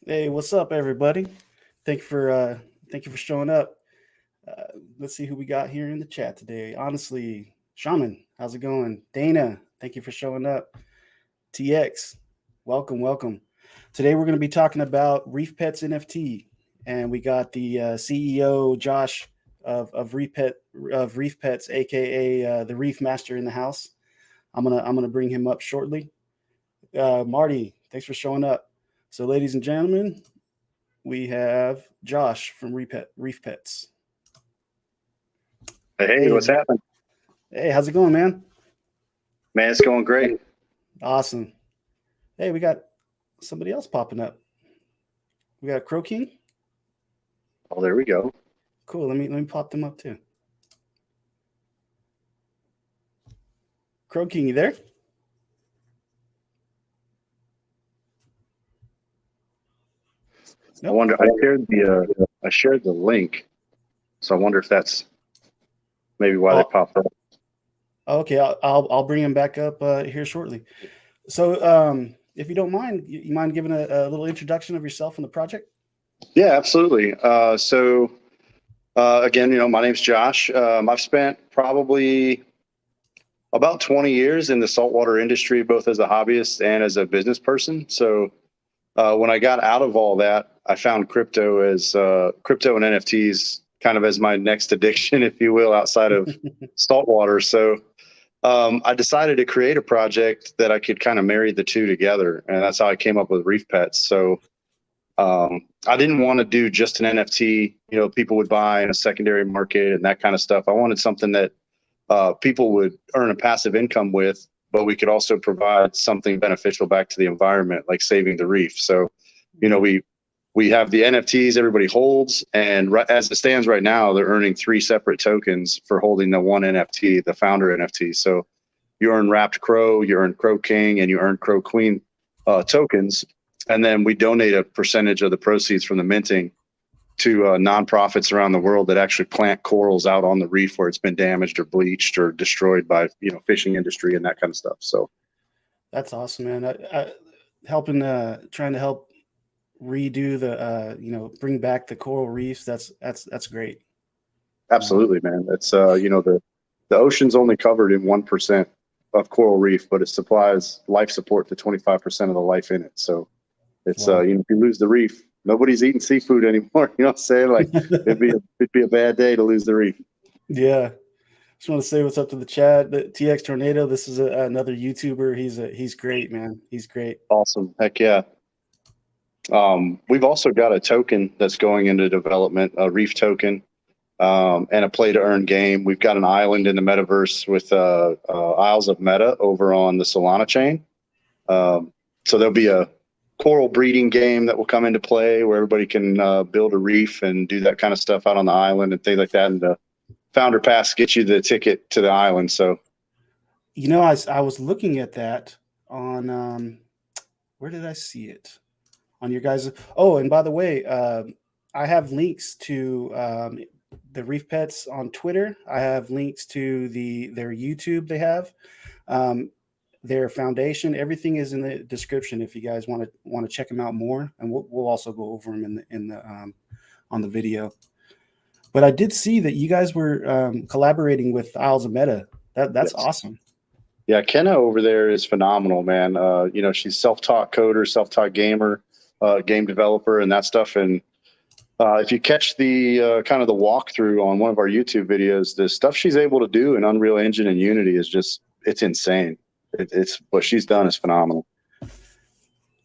Hey, what's up, everybody? Thank you for showing up. Let's see who we got here in the chat today. Honestly, Shaman, how's it going? Dana, thank you for showing up. TX, welcome, welcome. Today we're going to be talking about ReefPets NFT, and we got the CEO Josh of ReefPets, aka the Reef Master, in the house. I'm gonna bring him up shortly. Marty, thanks for showing up. So, ladies and gentlemen, we have Josh from Reef Pets. Hey, what's happening? Hey, how's it going, man? Man, it's going great. Awesome. Hey, we got somebody else popping up. We got Crow King. Oh, there we go. Cool. Let me pop them up too. Crow King, you there? Nope. I wonder. I shared the link, so I wonder if that's maybe why they popped up. Okay, I'll bring him back up here shortly. So, if you don't mind, you mind giving a little introduction of yourself and the project? Yeah, absolutely. Again, my name's Josh. I've spent probably about 20 years in the saltwater industry, both as a hobbyist and as a business person. So when I got out of all that, I found crypto and NFTs kind of as my next addiction, if you will, outside of saltwater. So I decided to create a project that I could kind of marry the two together. And that's how I came up with ReefPets. So I didn't want to do just an NFT, people would buy in a secondary market and that kind of stuff. I wanted something that people would earn a passive income with, but we could also provide something beneficial back to the environment, like saving the reef. So, we have the NFTs everybody holds, and as it stands right now, they're earning 3 separate tokens for holding the one NFT, the founder NFT. So you earn Wrapped Crow, you earn Crow King, and you earn Crow Queen tokens. And then we donate a percentage of the proceeds from the minting to nonprofits around the world that actually plant corals out on the reef where it's been damaged or bleached or destroyed by fishing industry and that kind of stuff. So that's awesome, man. Trying to help redo the bring back the coral reefs. That's great. Absolutely, man. It's the ocean's only covered in 1% of coral reef, but it supplies life support to 25% of the life in it. So it's Wow. if you lose the reef, nobody's eating seafood anymore. You know what I'm saying? Like it'd be a bad day to lose the reef. Yeah. Just want to say what's up to the chat. The TX Tornado. This is another YouTuber. He's great, man. He's great. Awesome. Heck yeah. We've also got a token that's going into development, a reef token, and a play to earn game. We've got an island in the metaverse with Isles of Meta over on the Solana chain. So there'll be a coral breeding game that will come into play where everybody can build a reef and do that kind of stuff out on the island and things like that. And the founder pass gets you the ticket to the island. So, I was looking at that on where did I see it? On your guys'. Oh, and by the way, I have links to the Reef Pets on Twitter. I have links to their YouTube. They have their foundation. Everything is in the description if you guys want to check them out more, and we'll also go over them in the on the video. But I did see that you guys were collaborating with Isles of Meta. That's awesome. Yeah, Kenna over there is phenomenal, man. She's self-taught coder, self-taught gamer, game developer, and that stuff. And if you catch the kind of the walkthrough on one of our YouTube videos, the stuff she's able to do in Unreal Engine and Unity is it's insane. It's what she's done is phenomenal.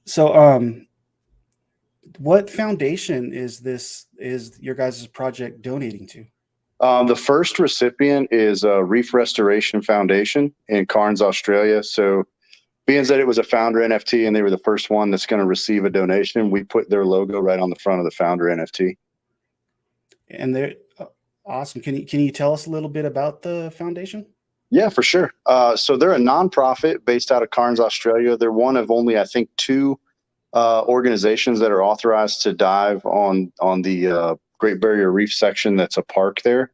So, what foundation is your guys' project donating to? The first recipient is Reef Restoration Foundation in Cairns, Australia. So being that it was a founder NFT and they were the first one that's going to receive a donation, we put their logo right on the front of the founder NFT. And they're awesome. Can you tell us a little bit about the foundation? Yeah, for sure. So they're a nonprofit based out of Cairns, Australia. They're one of only, I think, 2 organizations that are authorized to dive on the Great Barrier Reef section that's a park there.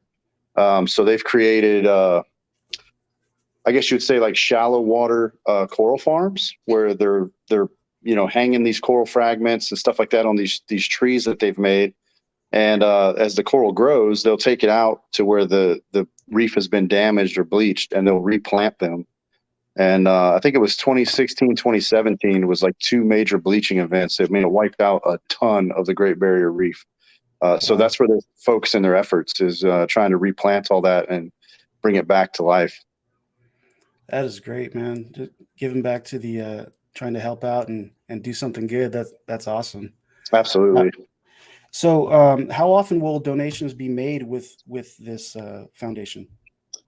So they've created, I guess you'd say, like shallow water coral farms where they're hanging these coral fragments and stuff like that on these trees that they've made. And as the coral grows, they'll take it out to where the reef has been damaged or bleached, and they'll replant them. And I think it was 2016, 2017 was like 2 major bleaching events. It wiped out a ton of the Great Barrier Reef. So that's where they're focusing their efforts, is trying to replant all that and bring it back to life. That is great, man. Just giving back to the trying to help out and do something good. That's awesome. Absolutely. So how often will donations be made with this foundation?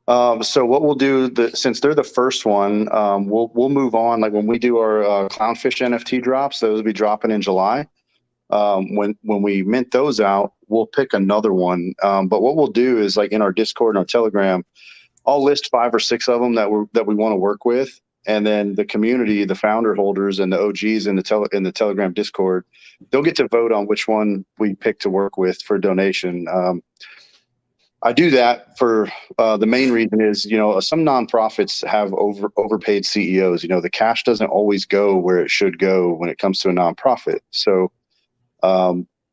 So what we'll do, since they're the first one, we'll move on. Like when we do our clownfish NFT drops, those will be dropping in July. When we mint those out, we'll pick another one. But what we'll do is, like in our Discord and our Telegram, I'll list 5 or 6 of them that we want to work with, and then the community, the founder holders, and the OGs in the Telegram Discord, they'll get to vote on which one we pick to work with for donation. I do that for the main reason is, some nonprofits have overpaid CEOs. The cash doesn't always go where it should go when it comes to a nonprofit. So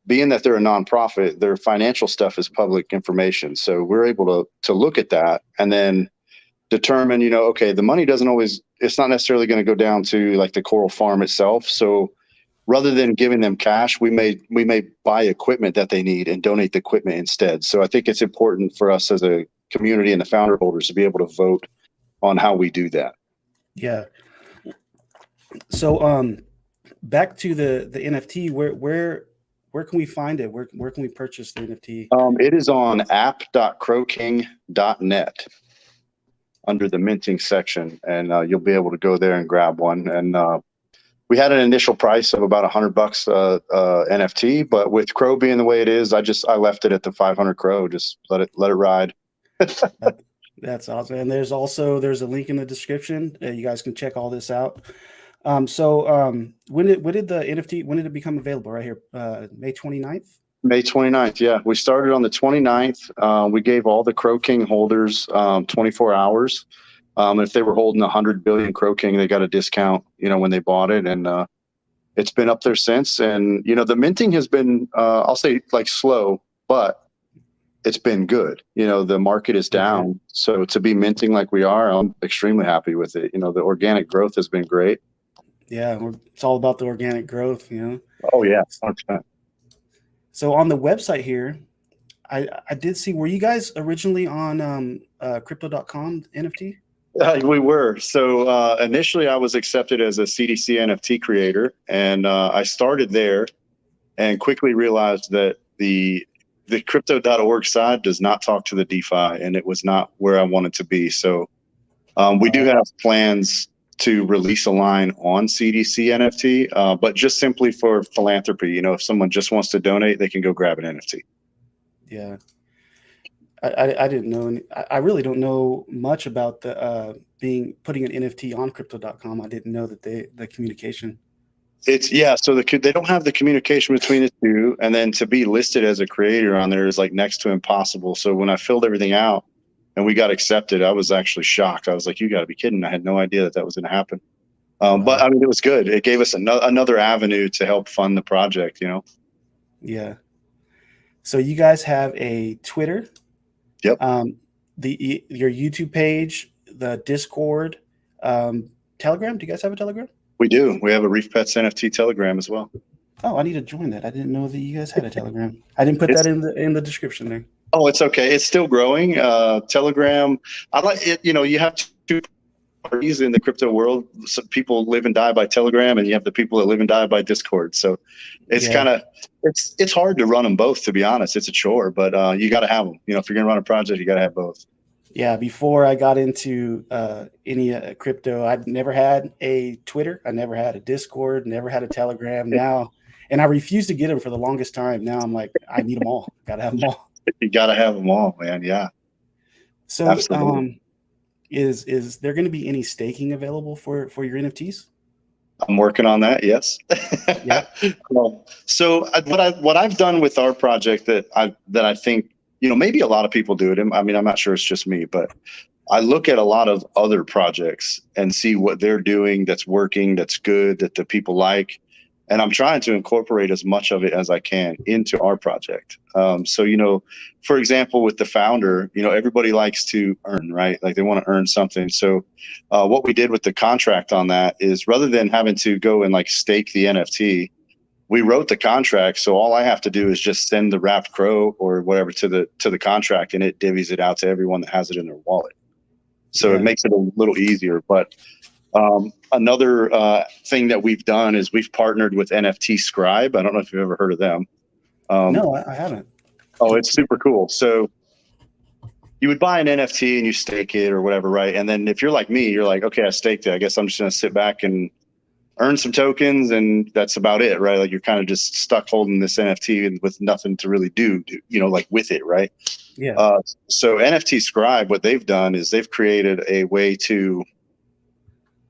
being that they're a nonprofit, their financial stuff is public information. So we're able to look at that and then determine, okay, the money doesn't always, it's not necessarily going to go down to like the coral farm itself. So rather than giving them cash, we may buy equipment that they need and donate the equipment instead. So I think it's important for us as a community and the founder holders to be able to vote on how we do that. Yeah. So back to the NFT, where can we find it? Where can we purchase the NFT? It is on app.crowking.net under the minting section, and you'll be able to go there and grab one. And we had an initial price of about $100 NFT, but with Crow being the way it is, I left it at the 500 Crow. Just let it ride. That's awesome. And there's a link in the description. You guys can check all this out. So when did the NFT, when did it become available? Right here, May 29th? May 29th, yeah. We started on the 29th. We gave all the Crow King holders 24 hours. If they were holding 100 billion Crow King, they got a discount, when they bought it. And it's been up there since. And, the minting has been, I'll say, like slow, but it's been good. The market is down. Okay. So to be minting like we are, I'm extremely happy with it. The organic growth has been great. Yeah, it's all about the organic growth, Oh, yeah, 100%. So on the website here, I did see, were you guys originally on crypto.com NFT? We were. So initially I was accepted as a CDC NFT creator, and I started there and quickly realized that the crypto.org side does not talk to the DeFi, and it was not where I wanted to be. So we do have plans to release a line on CDC NFT, but just simply for philanthropy. If someone just wants to donate, they can go grab an NFT. Yeah. I didn't know. I really don't know much about the putting an NFT on crypto.com. I didn't know that the communication. So they don't have the communication between the two, and then to be listed as a creator on there is like next to impossible. So when I filled everything out and we got accepted, I was actually shocked. I was like, you got to be kidding. I had no idea that was going to happen. But I mean, it was good. It gave us another avenue to help fund the project, Yeah. So you guys have a Twitter. Yep. Your YouTube page, the Discord, Telegram. Do you guys have a Telegram? We do. We have a ReefPets NFT Telegram as well. Oh, I need to join that. I didn't know that you guys had a Telegram. I didn't put that in the description there. Oh, it's okay. It's still growing. Telegram. I like it. You have two parties in the crypto world. Some people live and die by Telegram, and you have the people that live and die by Discord. So it's kind of it's hard to run them both, to be honest. It's a chore, but you got to have them. If you're gonna run a project, you got to have both. Yeah. Before I got into any crypto, I'd never had a Twitter. I never had a Discord. Never had a Telegram. Now, and I refused to get them for the longest time. Now I'm like, I need them all. Got to have them all. You got to have them all, man. Yeah. So, absolutely. Is there going to be any staking available for your NFTs? I'm working on that. Yes. Yeah. So what I've done with our project that I think, maybe a lot of people do it. I mean, I'm not sure it's just me, but I look at a lot of other projects and see what they're doing that's working, that's good, that the people like. And I'm trying to incorporate as much of it as I can into our project. So, for example, with the founder, everybody likes to earn, right? Like they want to earn something. So what we did with the contract on that is rather than having to go and like stake the NFT, we wrote the contract. So all I have to do is just send the wrapped crow or whatever to the contract, and it divvies it out to everyone that has it in their wallet. So it makes it a little easier. But another thing that we've done is we've partnered with NFT Scribe. I don't know if you've ever heard of them. No, I haven't. Oh, it's super cool. So you would buy an NFT and you stake it or whatever, right? And then if you're like me, you're like, okay, I staked it. I guess I'm just going to sit back and earn some tokens, and that's about it, right? Like you're kind of just stuck holding this NFT with nothing to really do, like with it, right? Yeah. So NFT Scribe, what they've done is they've created a way to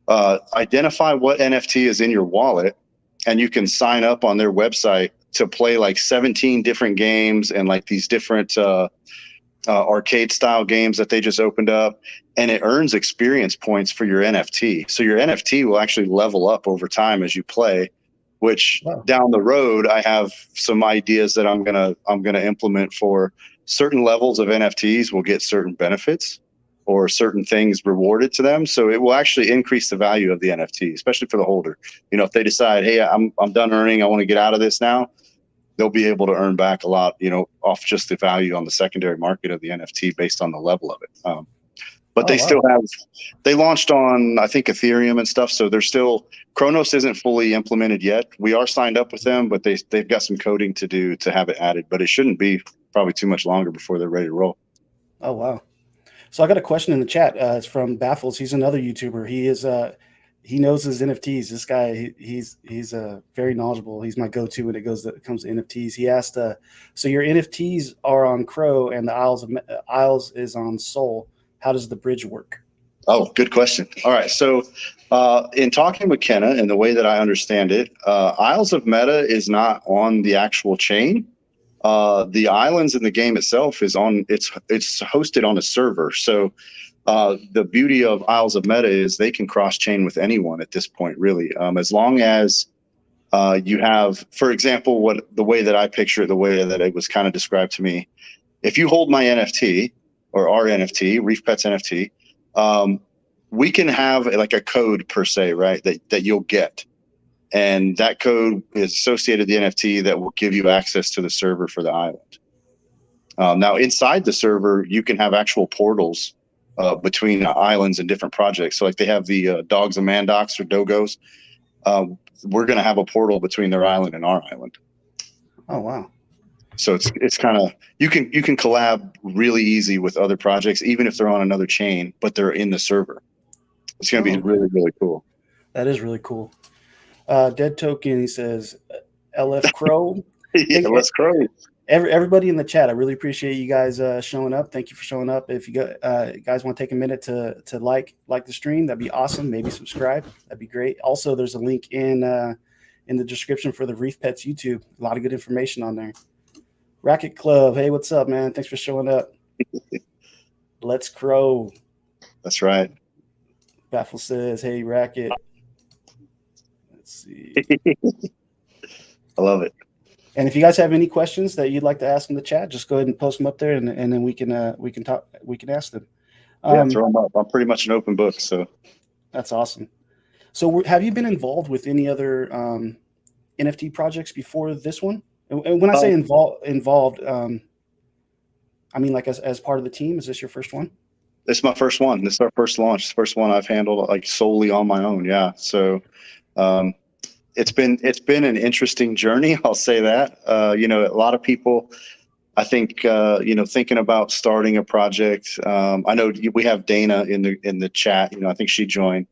identify what NFT is in your wallet, and you can sign up on their website to play like 17 different games and like these different arcade style games that they just opened up, and it earns experience points for your NFT. So your NFT will actually level up over time as you play, which down the road, I have some ideas that I'm gonna implement for certain levels of NFTs will get certain benefits or certain things rewarded to them. So it will actually increase the value of the NFT, especially for the holder. If they decide, hey, I'm done earning, I want to get out of this now, they'll be able to earn back a lot, off just the value on the secondary market of the NFT based on the level of it. But they launched on, I think, Ethereum and stuff. So they're still, Kronos isn't fully implemented yet. We are signed up with them, but they've got some coding to do to have it added, but it shouldn't be probably too much longer before they're ready to roll. Oh, wow. So I got a question in the chat. It's from Baffles. He's another YouTuber. He knows his NFTs. This guy, he's very knowledgeable. He's my go-to when it comes to NFTs. He asked, so your NFTs are on Crow and the Isles is on Sol. How does the bridge work? Oh, good question. All right. So in talking with Kenna and the way that I understand it, Isles of Meta is not on the actual chain. The islands in the game itself is it's hosted on a server. So the beauty of Isles of Meta is they can cross chain with anyone at this point, really. As long as you have, for example, the way that I picture it, the way that it was kind of described to me, if you hold my NFT or our NFT, ReefPets NFT, we can have like a code per se, right? That you'll get. And that code is associated with the NFT that will give you access to the server for the island. Now, inside the server, you can have actual portals between islands and different projects. So like they have the Dogs and Mandocs or Dogos. We're going to have a portal between their island and our island. Oh, wow. So it's kind of, you can collab really easy with other projects, even if they're on another chain, but they're in the server. It's going to be really, really cool. That is really cool. Dead Token, he says, LF Crow. Yeah, let's Crow. Everybody in the chat, I really appreciate you guys showing up. Thank you for showing up. If you guys want to take a minute to like the stream, that'd be awesome. Maybe subscribe. That'd be great. Also, there's a link in the description for the ReefPets YouTube. A lot of good information on there. Racket Club, hey, what's up, man? Thanks for showing up. Let's Crow. That's right. Baffle says, hey, Racket. Let's see. I love it. And if you guys have any questions that you'd like to ask in the chat, just go ahead and post them up there, and then we can ask them. Throw them up. I'm pretty much an open book, so that's awesome. So, have you been involved with any other NFT projects before this one? And when I say involved, I mean like as part of the team. Is this your first one? This is my first one. This is our first launch. It's the first one I've handled like solely on my own. Yeah. So it's been an interesting journey. I'll say that. A lot of people, I think, thinking about starting a project. I know we have Dana in the chat. I think she joined.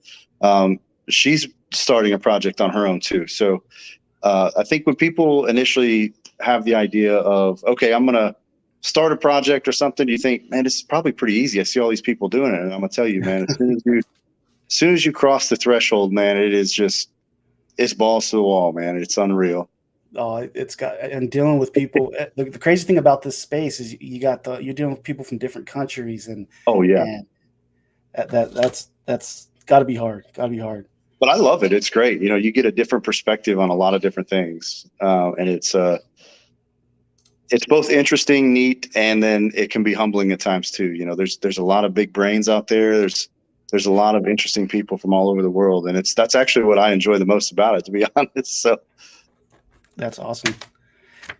She's starting a project on her own too. So I think when people initially have the idea of, okay, I'm going to start a project or something, you think, man, this is probably pretty easy. I see all these people doing it. And I'm going to tell you, man, as soon as you cross the threshold, man, it's balls to the wall, man. It's unreal. Oh, and dealing with people. The crazy thing about this space is you're dealing with people from different countries, and oh yeah, That's got to be hard. Got to be hard. But I love it. It's great. You know, you get a different perspective on a lot of different things, and it's both interesting, neat, and then it can be humbling at times too. You know, there's a lot of big brains out there. There's a lot of interesting people from all over the world, and that's actually what I enjoy the most about it, to be honest. So that's awesome.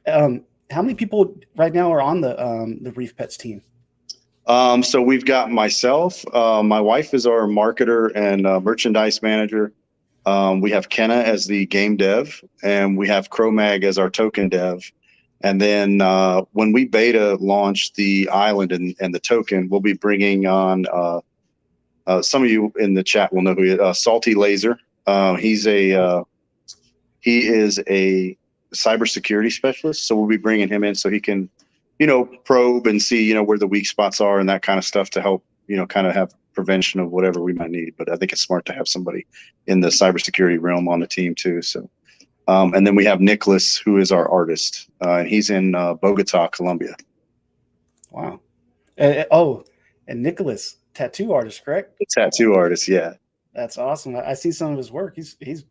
How many people right now are on the ReefPets team? So we've got myself, my wife is our marketer and merchandise manager. We have Kenna as the game dev, and we have Cromag as our token dev. And then when we beta launch the island and the token, we'll be bringing on some of you in the chat will know who he is, Salty Laser. He is a cybersecurity specialist, so we'll be bringing him in so he can, you know, probe and see, you know, where the weak spots are and that kind of stuff to help, you know, kind of have prevention of whatever we might need. But I think it's smart to have somebody in the cybersecurity realm on the team too. So, and then we have Nicholas, who is our artist, and he's in Bogota, Colombia. Wow. And Nicholas, tattoo artist, correct? The tattoo artist, yeah. That's awesome. I see some of his work. He's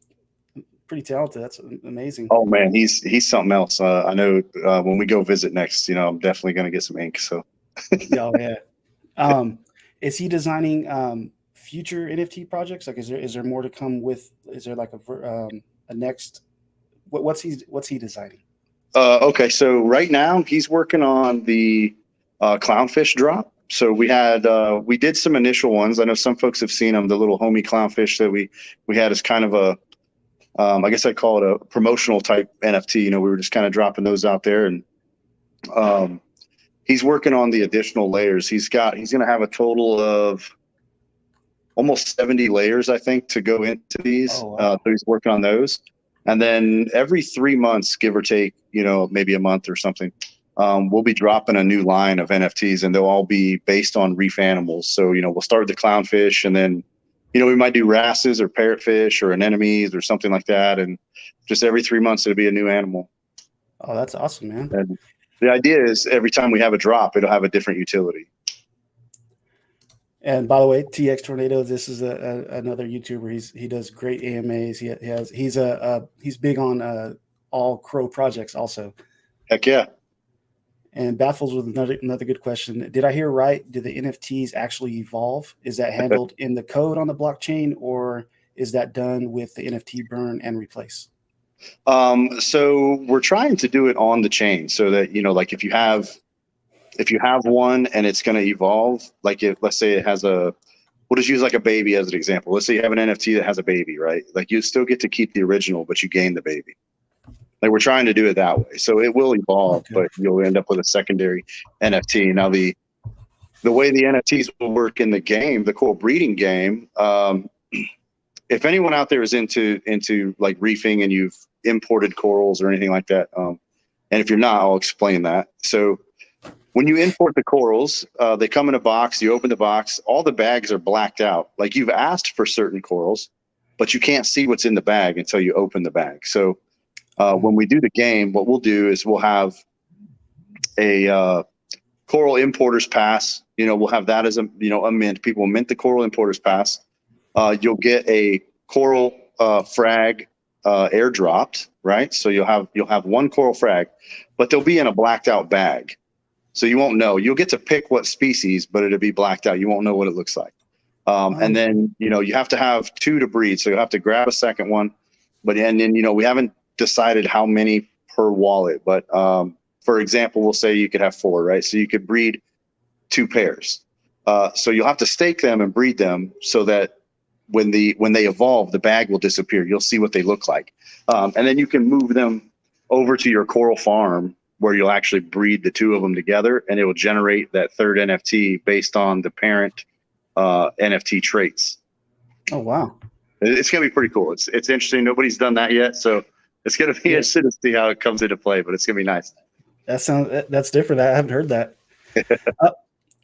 pretty talented. That's amazing. Oh man, he's something else. I know when we go visit next, you know, I'm definitely going to get some ink. So. Oh yeah. Is he designing future NFT projects? Like, is there more to come with? Is there like a next? What's he designing? Okay, so right now he's working on the clownfish drop. So we did some initial ones. I know some folks have seen them. The little homie clownfish that we had as kind of a I guess I'd call it a promotional type NFT. You know, we were just kind of dropping those out there, and he's working on the additional layers. He's going to have a total of almost 70 layers, I think, to go into these. Oh, wow. So he's working on those. And then every 3 months, give or take, you know, maybe a month or something, we'll be dropping a new line of NFTs, and they'll all be based on reef animals. So, you know, we'll start with the clownfish, and then, you know, we might do wrasses or parrotfish or anemones or something like that. And just every 3 months, it'll be a new animal. Oh, that's awesome, man. And the idea is every time we have a drop, it'll have a different utility. And by the way, TX Tornado, this is another YouTuber. He does great AMAs. He's big on all crow projects also. Heck yeah. And baffles with another good question. Did I hear right? Do the NFTs actually evolve? Is that handled in the code on the blockchain, or is that done with the NFT burn and replace? So we're trying to do it on the chain so that, you know, like if you have one and it's going to evolve, like let's say it has we'll just use like a baby as an example. Let's say you have an NFT that has a baby, right? Like you still get to keep the original, but you gain the baby. Like we're trying to do it that way. So it will evolve, okay, but you'll end up with a secondary NFT. Now the way the NFTs will work in the game, the coral breeding game, if anyone out there is into like reefing and you've imported corals or anything like that, and if you're not, I'll explain that. So when you import the corals, they come in a box, you open the box, all the bags are blacked out. Like you've asked for certain corals, but you can't see what's in the bag until you open the bag. So when we do the game, what we'll do is we'll have a coral importers pass. You know, we'll have that as a mint. People will mint the coral importers pass. You'll get a coral frag airdropped, right? So you'll have one coral frag, but they'll be in a blacked out bag. So you won't know. You'll get to pick what species, but it'll be blacked out. You won't know what it looks like. And then, you know, you have to have 2 to breed. So you'll have to grab a second one. And then, you know, we haven't decided how many per wallet. But for example, we'll say you could have 4, right? So you could breed 2 pairs. So you'll have to stake them and breed them so that when they evolve, the bag will disappear. You'll see what they look like. And then you can move them over to your coral farm where you'll actually breed the 2 of them together, and it will generate that third NFT based on the parent NFT traits. Oh, wow. It's going to be pretty cool. It's interesting. Nobody's done that yet. So it's going to be interesting to see how it comes into play, but it's going to be nice. That's different. I haven't heard that.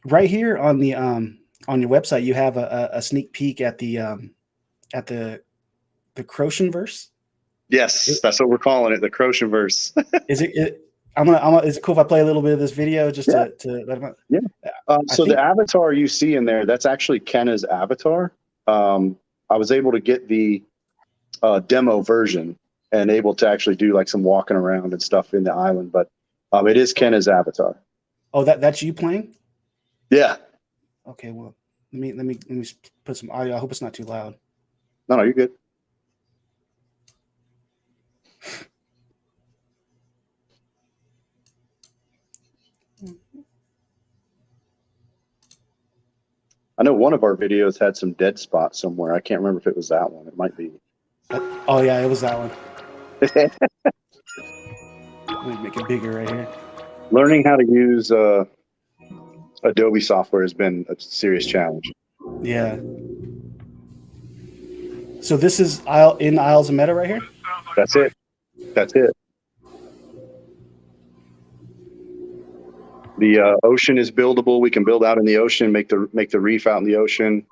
Right here on the on your website, you have a sneak peek at the Crotianverse. Yes, that's what we're calling it, the Crotianverse. Is it Is it cool if I play a little bit of this video just Yeah, to let him? yeah. I So the think. avatar you see in there, that's actually Kenna's avatar. I was able to get the demo version and able to actually do like some walking around and stuff in the island, but it is Kenna's avatar. Oh, that's you playing? Yeah. Okay, well, let me put some audio. I hope it's not too loud. No, you're good. I know one of our videos had some dead spots somewhere. I can't remember if it was that one. It might be. Oh yeah, it was that one. Let me make it bigger right here. Learning how to use Adobe software has been a serious challenge. Yeah. So this is in Isles of Meta right here? That's it. That's it. The ocean is buildable. We can build out in the ocean, make the reef out in the ocean.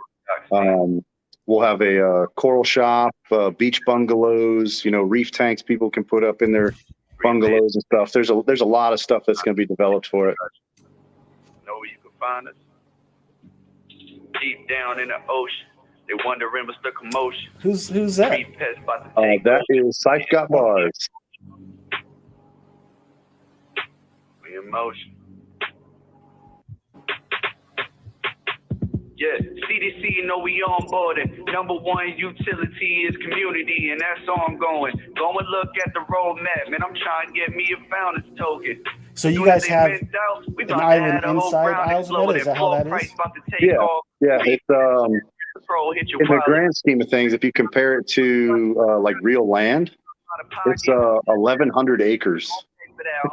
We'll have a coral shop, beach bungalows, reef tanks people can put up in their bungalows and stuff. There's a lot of stuff that's going to be developed for it. Know where you can find us? Deep down in the ocean. They wondering what's the commotion. Who's that? ReefPets about to take That is Scythe Got Bars. We in motion. Yeah, CDC, we on board it. Number one utility is community, and that's all I'm going. Go and look at the roadmap, man. I'm trying to get me a founders token. So you guys have an island inside Isles of Meta? Is that how that is? Yeah. It's in the grand scheme of things, if you compare it to like real land, it's 1,100 acres.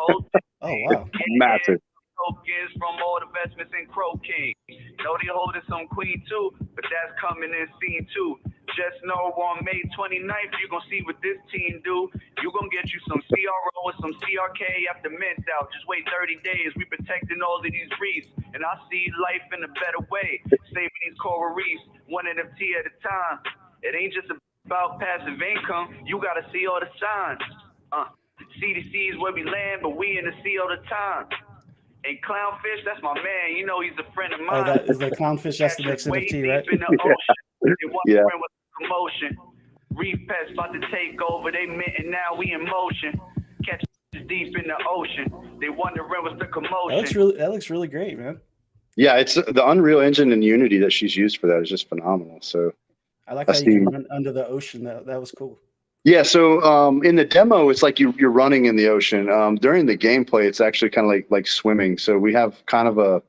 Oh wow, massive. Tokens from all the investments in Crow King. Know they holding some Queen too, but that's coming in scene too. Just know on May 29th, you're going to see what this team do. You're going to get you some CRO and some CRK after mint out. Just wait 30 days. We protecting all of these reefs. And I see life in a better way. Saving these coral reefs, one NFT at a time. It ain't just about passive income. You got to see all the signs. CDC is where we land, but we in the sea all the time. And Clownfish, that's my man. He's a friend of mine. Oh, that is the Clownfish. That's the next NFT, right? In the ocean. Yeah. With promotion. ReefPets about to take over. They minting now. We in motion. Catch deep in the ocean. They wondering what's the commotion. That looks really great, man. Yeah, it's the Unreal Engine and Unity that she's used for that is just phenomenal. So I like how you can run under the ocean. That was cool. Yeah, so in the demo, it's like you're running in the ocean. During the gameplay, it's actually kind of like swimming. So we have a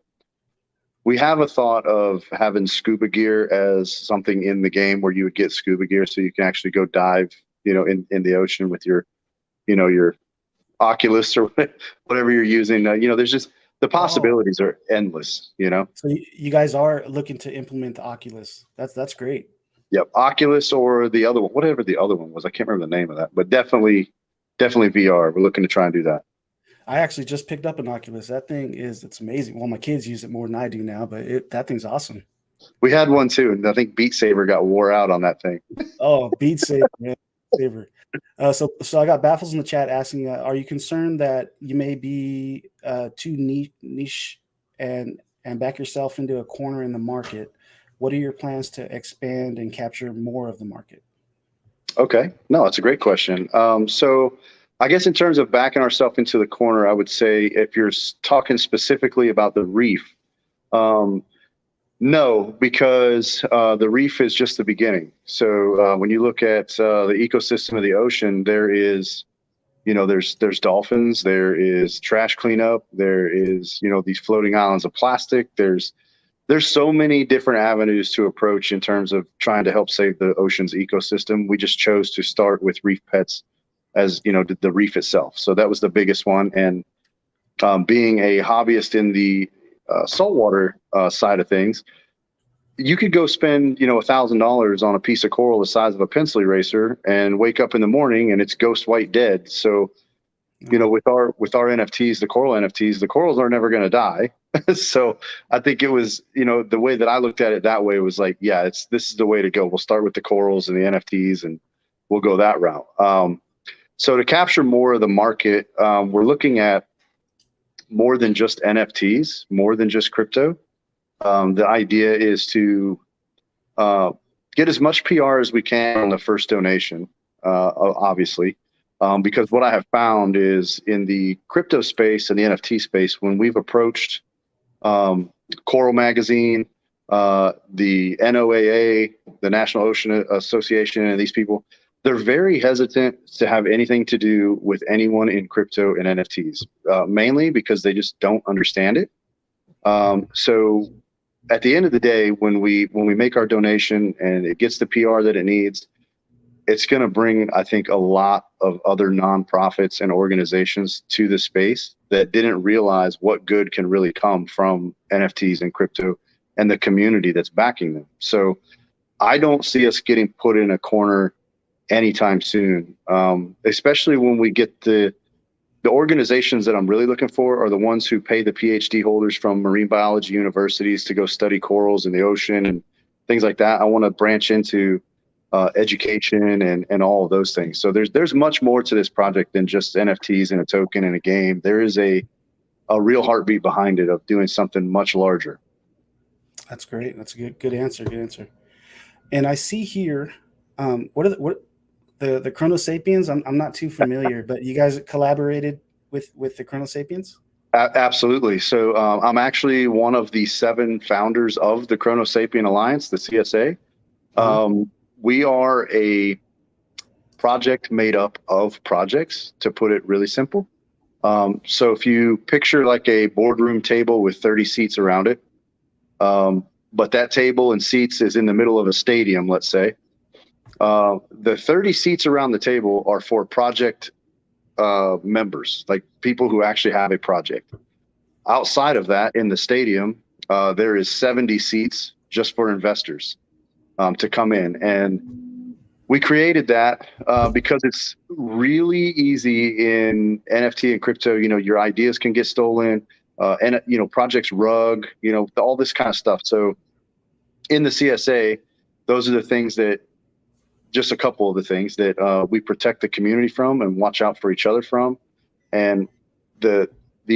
thought of having scuba gear as something in the game where you would get scuba gear, so you can actually go dive, in the ocean with your Oculus or whatever you're using. There's just the possibilities are endless. So you guys are looking to implement the Oculus. That's great. Yep, Oculus or the other one, whatever the other one was. I can't remember the name of that, but definitely VR. We're looking to try and do that. I actually just picked up an Oculus. That thing it's amazing. Well, my kids use it more than I do now, but that thing's awesome. We had one too, and I think Beat Saber got wore out on that thing. Oh, Beat Saber, man. Saber. So I got Baffles in the chat asking, are you concerned that you may be too niche and back yourself into a corner in the market? What are your plans to expand and capture more of the market? Okay, no, that's a great question. So I guess in terms of backing ourselves into the corner, I would say if you're talking specifically about the reef, no, because the reef is just the beginning. So when you look at the ecosystem of the ocean, there is, there's dolphins, there is trash cleanup, there is, these floating islands of plastic. There's so many different avenues to approach in terms of trying to help save the ocean's ecosystem. We just chose to start with ReefPets as, the reef itself. So that was the biggest one. And being a hobbyist in the saltwater side of things, you could go spend, $1,000 on a piece of coral the size of a pencil eraser and wake up in the morning and it's ghost white dead. So, with our NFTs, the corals are never going to die. So I think it was, the way that I looked at it that way was like, yeah, this is the way to go. We'll start with the corals and the NFTs and we'll go that route. So to capture more of the market, we're looking at more than just NFTs, more than just crypto. The idea is to get as much PR as we can on the first donation, obviously, because what I have found is in the crypto space and the NFT space, when we've approached Coral Magazine, the NOAA, the National Ocean Association, and these people, they're very hesitant to have anything to do with anyone in crypto and NFTs, mainly because they just don't understand it. So at the end of the day, when we make our donation and it gets the PR that it needs, it's going to bring, I think, a lot of other nonprofits and organizations to the space that didn't realize what good can really come from NFTs and crypto and the community that's backing them. So I don't see us getting put in a corner anytime soon, especially when we get the organizations that I'm really looking for are the ones who pay the PhD holders from marine biology universities to go study corals in the ocean and things like that. I want to branch into education and all of those things. So there's much more to this project than just NFTs and a token and a game. There is a real heartbeat behind it of doing something much larger. That's great. That's a good answer. Good answer. And I see here, what the Chronosapiens? I'm not too familiar, but you guys collaborated with the Chronosapiens? Absolutely. So I'm actually one of the 7 founders of the Chronosapien Alliance, the CSA. We are a project made up of projects, to put it really simple. So if you picture like a boardroom table with 30 seats around it, but that table and seats is in the middle of a stadium, let's say, the 30 seats around the table are for project members, like people who actually have a project. Outside of that, in the stadium, there is 70 seats just for investors to come in. And we created that because it's really easy in NFT and crypto. You know, your ideas can get stolen, and projects rug, all this kind of stuff. So in the CSA, those are the things that, just a couple of the things that we protect the community from and watch out for each other from. And the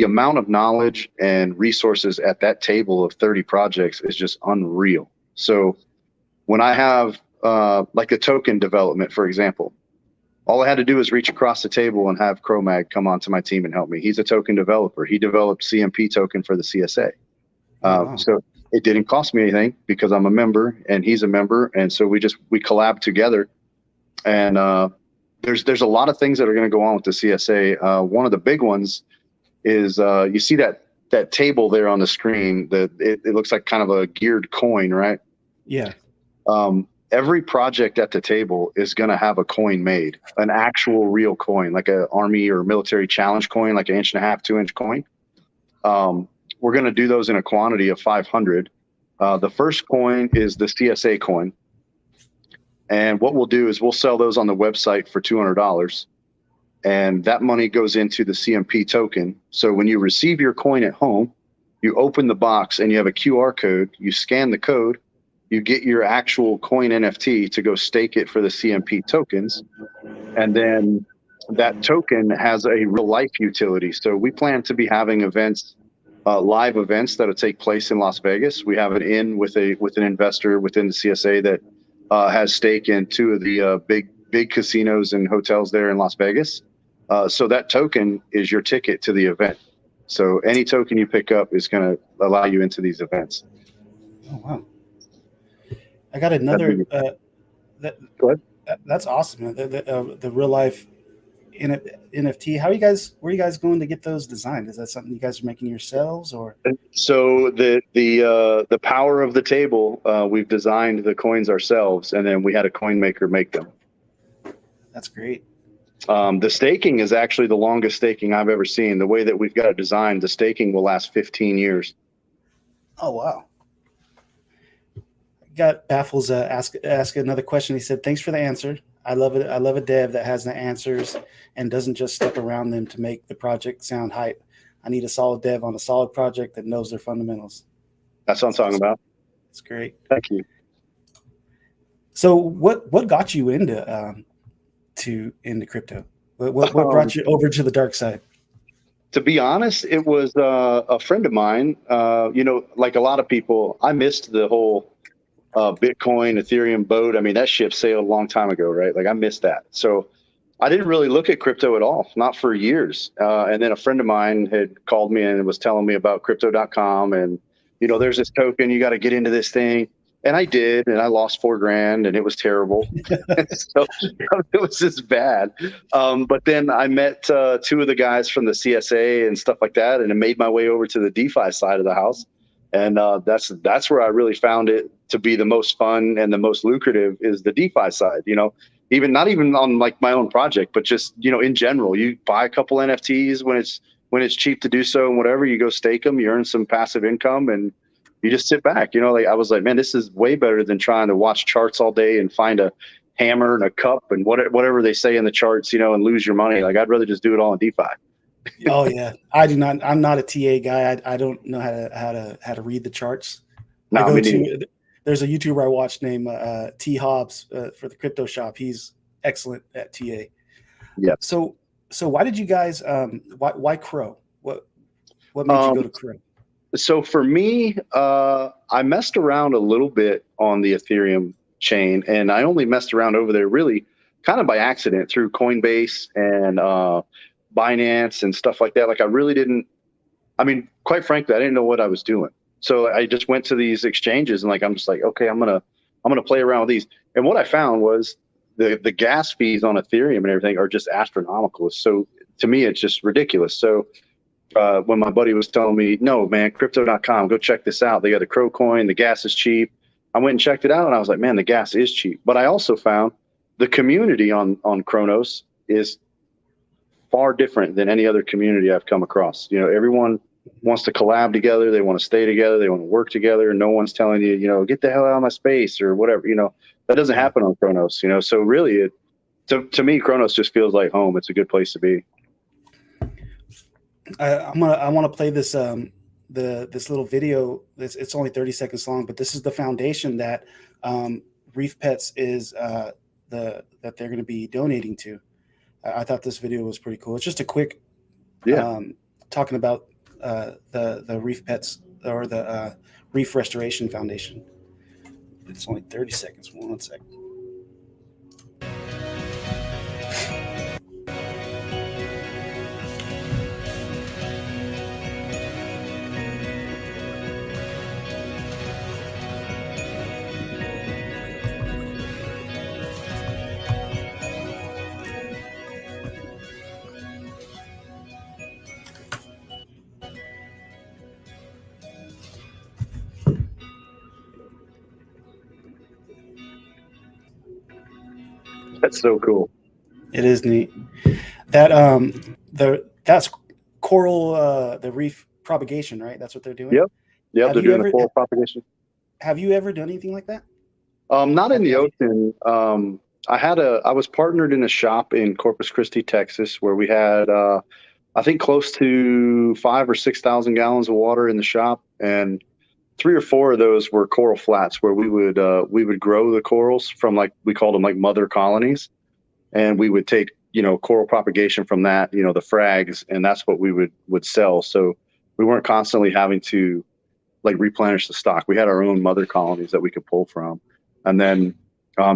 amount of knowledge and resources at that table of 30 projects is just unreal. So when I have like a token development, for example, all I had to do is reach across the table and have Chromag come onto my team and help me. He's a token developer. He developed CMP token for the CSA. Wow. So it didn't cost me anything because I'm a member and he's a member. And so we collab together. And there's a lot of things that are going to go on with the CSA. One of the big ones is you see that table there on the screen, it looks like kind of a geared coin, right? Yeah. Every project at the table is going to have a coin made, an actual real coin, like an army or military challenge coin, like an 1.5 to 2-inch coin. We're going to do those in a quantity of 500. The first coin is the CSA coin. And what we'll do is we'll sell those on the website for $200. And that money goes into the CMP token. So when you receive your coin at home, you open the box and you have a QR code. You scan the code. You get your actual coin NFT to go stake it for the CMP tokens. And then that token has a real life utility. So we plan to be having events, live events that'll take place in Las Vegas. We have an in with an investor within the CSA that has stake in 2 of the big casinos and hotels there in Las Vegas. So that token is your ticket to the event. So any token you pick up is going to allow you into these events. Oh, wow. I got another. Go ahead. That's awesome. The real life NFT. Where are you guys going to get those designed? Is that something you guys are making yourselves, or? So the power of the table, we've designed the coins ourselves, and then we had a coin maker make them. That's great. The staking is actually the longest staking I've ever seen. The way that we've got it designed, the staking will last 15 years. Oh, wow. Got Baffles ask another question. He said, "Thanks for the answer. I love it. I love a dev that has the answers and doesn't just step around them to make the project sound hype. I need a solid dev on a solid project that knows their fundamentals." That's what I'm talking about. That's great. Thank you. So what got you into crypto? What brought you over to the dark side? To be honest, it was a friend of mine. Like a lot of people, I missed the whole Bitcoin, Ethereum boat. I mean, that ship sailed a long time ago, right? Like I missed that. So I didn't really look at crypto at all, not for years. And then a friend of mine had called me and was telling me about crypto.com. And, there's this token, you got to get into this thing. And I did, and I lost $4,000 and it was terrible. So it was just bad. But then I met two of the guys from the CSA and stuff like that. And I made my way over to the DeFi side of the house. And that's where I really found it to be the most fun and the most lucrative is the DeFi side, even not even on like my own project, but just, in general, you buy a couple NFTs when it's cheap to do so and whatever, you go stake them, you earn some passive income and you just sit back, like I was like, man, this is way better than trying to watch charts all day and find a hammer and a cup and whatever they say in the charts, and lose your money. Like I'd rather just do it all in DeFi. Oh yeah, I do not. I'm not a TA guy. I don't know how to read the charts. No, there's a YouTuber I watch named T Hobbs for the crypto shop. He's excellent at TA. Yeah. So why did you guys why Crow? What made you go to Crow? So for me, I messed around a little bit on the Ethereum chain, and I only messed around over there really kind of by accident through Coinbase and Binance and stuff like that. Like I really didn't, quite frankly, I didn't know what I was doing. So I just went to these exchanges and like, I'm just like, okay, I'm going to play around with these. And what I found was the gas fees on Ethereum and everything are just astronomical. So to me, it's just ridiculous. So when my buddy was telling me, no, man, crypto.com, go check this out. They got a Crow coin. The gas is cheap. I went and checked it out and I was like, man, the gas is cheap. But I also found the community on Kronos is far different than any other community I've come across. Everyone wants to collab together. They want to stay together. They want to work together. No one's telling you, get the hell out of my space or whatever. That doesn't happen on Kronos, So really to me, Kronos just feels like home. It's a good place to be. I want to play this this little video. It's only 30 seconds long, but this is the foundation that ReefPets is that they're going to be donating to. I thought this video was pretty cool. It's just a quick talking about the ReefPets or the Reef Restoration Foundation. It's only 30 seconds. One second. That's so cool. It is neat. That that's coral the reef propagation, right? That's what they're doing. Yep. They're doing the coral propagation. Have you ever done anything like that? Not in the ocean. I was partnered in a shop in Corpus Christi, Texas, where we had I think close to 5,000 or 6,000 gallons of water in the shop, and 3 or 4 of those were coral flats where we would grow the corals from, like, we called them like mother colonies, and we would take coral propagation from that, the frags, and that's what we would sell. So we weren't constantly having to like replenish the stock. We had our own mother colonies that we could pull from, and then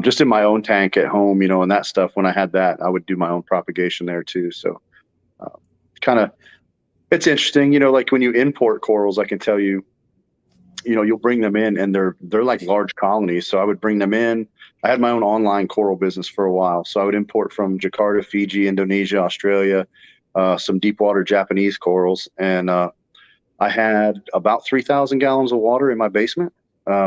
just in my own tank at home, and that stuff. When I had that, I would do my own propagation there too. So it's interesting, like when you import corals, I can tell you, you'll bring them in and they're like large colonies. So I would bring them in. I had my own online coral business for a while. So I would import from Jakarta, Fiji, Indonesia, Australia, some deep water Japanese corals. And I had about 3,000 gallons of water in my basement,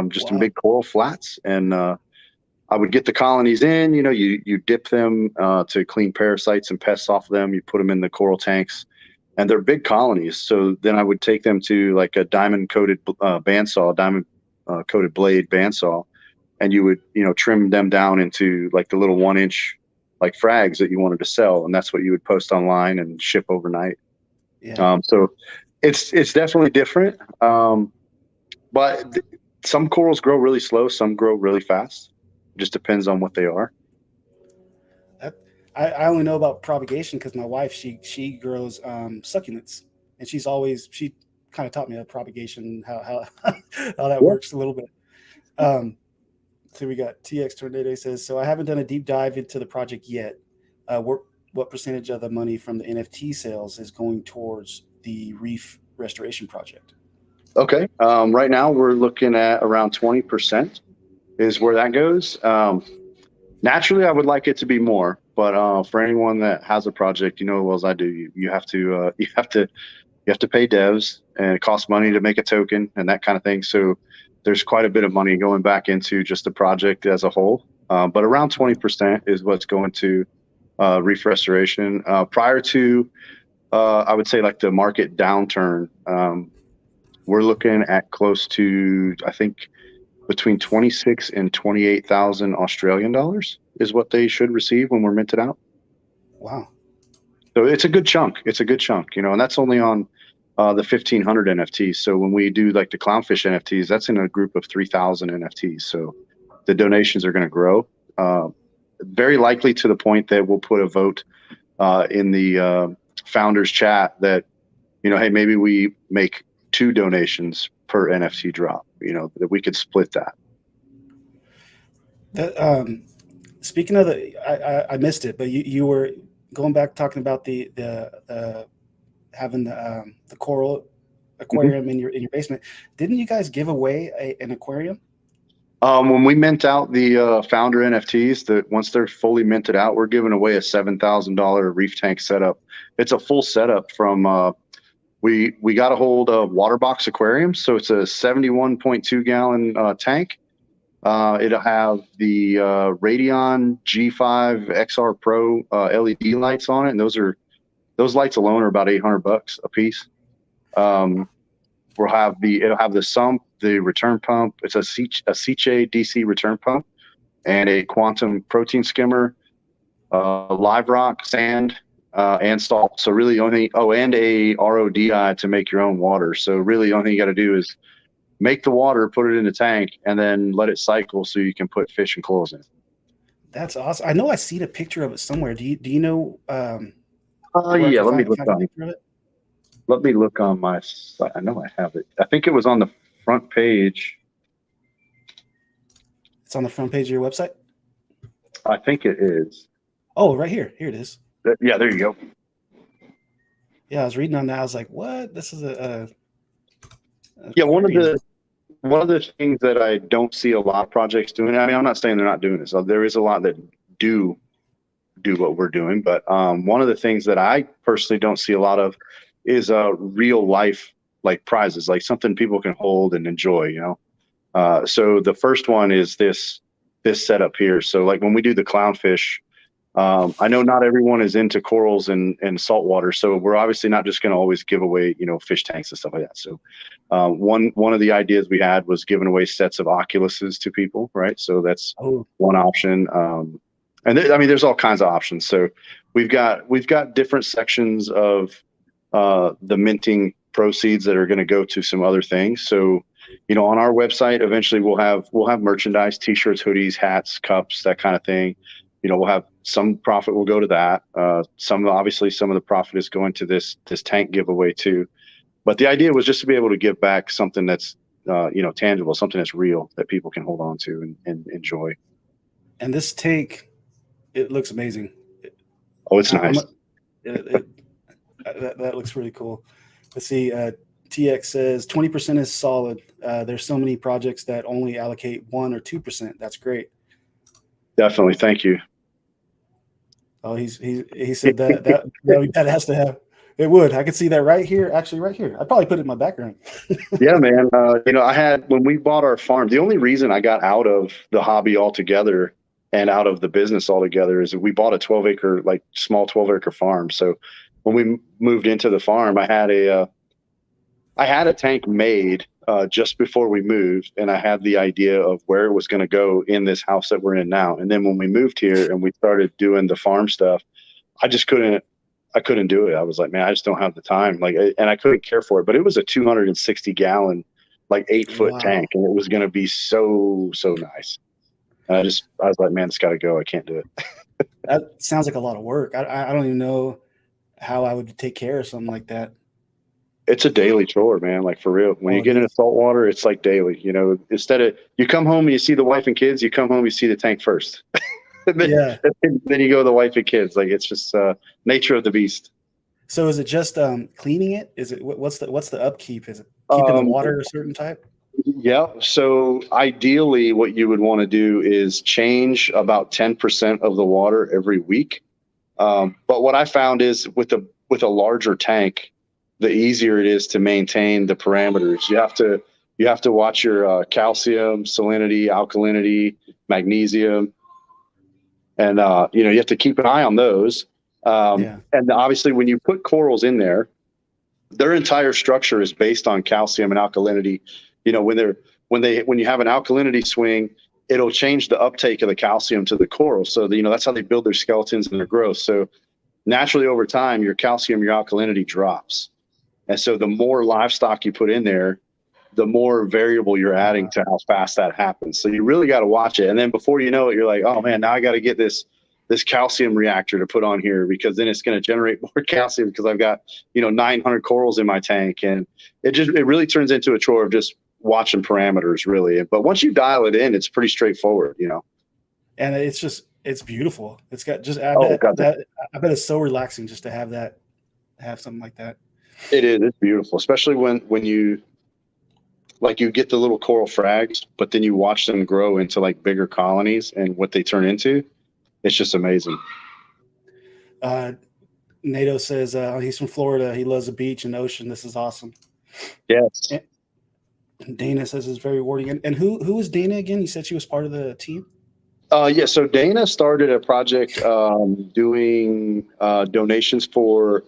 just in big coral flats. And I would get the colonies in, you dip them to clean parasites and pests off of them. You put them in the coral tanks. And they're big colonies. So then I would take them to like a diamond coated bandsaw, coated blade bandsaw, and you would, trim them down into like the little 1-inch like frags that you wanted to sell. And that's what you would post online and ship overnight. Yeah. So it's definitely different. But some corals grow really slow. Some grow really fast. It just depends on what they are. I only know about propagation because my wife, she grows succulents, and she kind of taught me about propagation, how how that Yeah. works a little bit. So we got TX Tornado says, so I haven't done a deep dive into the project yet. What percentage of the money from the NFT sales is going towards the reef restoration project? Okay. Right now we're looking at around 20% is where that goes. Naturally, I would like it to be more, but for anyone that has a project, you know as well as I do, you have to you have to pay devs, and it costs money to make a token and that kind of thing. So there's quite a bit of money going back into just the project as a whole. But around 20% is what's going to reef restoration. Prior to, I would say, like the market downturn, we're looking at close to, I think, between 26 and 28,000 Australian dollars is what they should receive when we're minted out. Wow. So it's a good chunk. It's a good chunk, and that's only on the 1,500 NFTs. So when we do like the clownfish NFTs, that's in a group of 3,000 NFTs. So the donations are going to grow. Very likely to the point that we'll put a vote in the founders chat that, hey, maybe we make 2 donations per NFT drop, that we could split that. Speaking of I missed it, but you were going back talking about the having the coral aquarium in your basement. Didn't you guys give away an aquarium? When we mint out the founder NFTs, that once they're fully minted out, we're giving away a $7,000 reef tank setup. It's a full setup from we got a hold of Waterbox Aquarium, so it's a 71.2 gallon tank. It'll have the Radeon G5 XR Pro LED lights on it, and those lights alone are about $800 a piece. It'll have the sump, the return pump. It's a Seche DC return pump, and a quantum protein skimmer, live rock, sand, and salt. So really and a RODI to make your own water. So really the only thing you got to do is make the water, put it in the tank, and then let it cycle so you can put fish and corals in. That's awesome. I know I've seen a picture of it somewhere. Do you know? Yeah, let me look on it. Let me look on my site. I know I have it. I think it was on the front page. It's on the front page of your website? I think it is. Oh, right here. Here it is. Yeah, there you go. Yeah, I was reading on that. I was like, what? This is a yeah, one of the things that I don't see a lot of projects doing. I mean, I'm not saying they're not doing this. There is a lot that do what we're doing, but one of the things that I personally don't see a lot of is real life like prizes, like something people can hold and enjoy. So the first one is this setup here. So like when we do the clownfish, I know not everyone is into corals and saltwater, so we're obviously not just going to always give away, fish tanks and stuff like that. So one of the ideas we had was giving away sets of Oculuses to people, right? So that's one option. And there's all kinds of options. So we've got different sections of the minting proceeds that are going to go to some other things. So, on our website, eventually we'll have merchandise, t-shirts, hoodies, hats, cups, that kind of thing. We'll have some profit will go to that. Some of the profit is going to this tank giveaway too. But the idea was just to be able to give back something that's, tangible, something that's real that people can hold on to and enjoy. And this tank, it looks amazing. Oh, it's nice. That looks really cool. Let's see. TX says 20% is solid. There's so many projects that only allocate 1 or 2%. That's great. Definitely. Thank you. Oh, he said that has to have. It would. I could see that right here. Actually, right here. I'd probably put it in my background. Yeah, man. I had, when we bought our farm, the only reason I got out of the hobby altogether and out of the business altogether is that we bought a 12-acre, like small 12-acre farm. So when we moved into the farm, I had a tank made just before we moved, and I had the idea of where it was going to go in this house that we're in now. And then when we moved here and we started doing the farm stuff, I couldn't do it. I was like, man, I just don't have the time. And I couldn't care for it. But it was a 260 gallon, like 8-foot tank, and it was going to be so nice. And I was like, man, it's got to go. I can't do it. That sounds like a lot of work. I don't even know how I would take care of something like that. It's a daily chore, man. Like for real. When you get into salt water, it's like daily. You know, instead of you come home and you see the wife and kids, you come home, you see the tank first. then you go to the wife and kids. Like it's just nature of the beast. So is it just cleaning it? Is it what's the upkeep? Is it keeping the water a certain type? Yeah. So ideally, what you would want to do is change about 10% of the water every week. But what I found is with a larger tank, the easier it is to maintain the parameters. You have to watch your calcium, salinity, alkalinity, magnesium, and you have to keep an eye on those. And obviously, when you put corals in there, their entire structure is based on calcium and alkalinity. You know, when you have an alkalinity swing, it'll change the uptake of the calcium to the coral. So that's how they build their skeletons and their growth. So naturally, over time, your calcium, your alkalinity drops. And so the more livestock you put in there, the more variable you're adding to how fast that happens. So you really got to watch it. And then before you know it, you're like, oh man, now I got to get this calcium reactor to put on here, because then it's going to generate more calcium because I've got, 900 corals in my tank. And it really turns into a chore of just watching parameters, really. But once you dial it in, it's pretty straightforward, And it's beautiful. It's got I bet it's so relaxing just to have something like that. It is. It's beautiful, especially when you get the little coral frags, but then you watch them grow into like bigger colonies and what they turn into. It's just amazing. NATO says he's from Florida. He loves the beach and ocean. This is awesome. Yes. And Dana says it's very rewarding. And who is Dana again? You said she was part of the team? Yeah. So Dana started a project doing donations for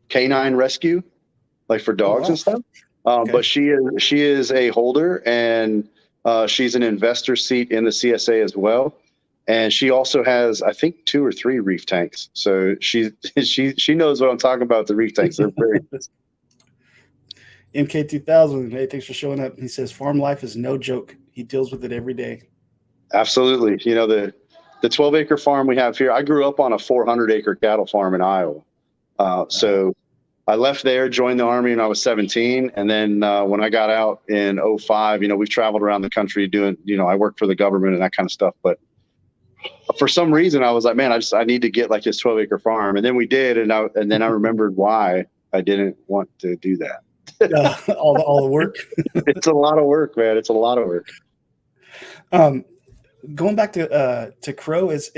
canine rescue, like for dogs and stuff. Okay. But she is a holder, and she's an investor seat in the CSA as well. And she also has, I think, 2 or 3 reef tanks. So she knows what I'm talking about. The reef tanks. They're very MK2000. Hey, thanks for showing up. He says farm life is no joke. He deals with it every day. Absolutely. The 12-acre farm we have here. I grew up on a 400-acre cattle farm in Iowa. So I left there, joined the Army when I was 17. And then when I got out in 2005, we've traveled around the country doing, I worked for the government and that kind of stuff. But for some reason, I was like, man, I need to get like this 12-acre farm. And then we did. And then I remembered why I didn't want to do that. all the work. It's a lot of work, man. It's a lot of work. Going back to Crow, is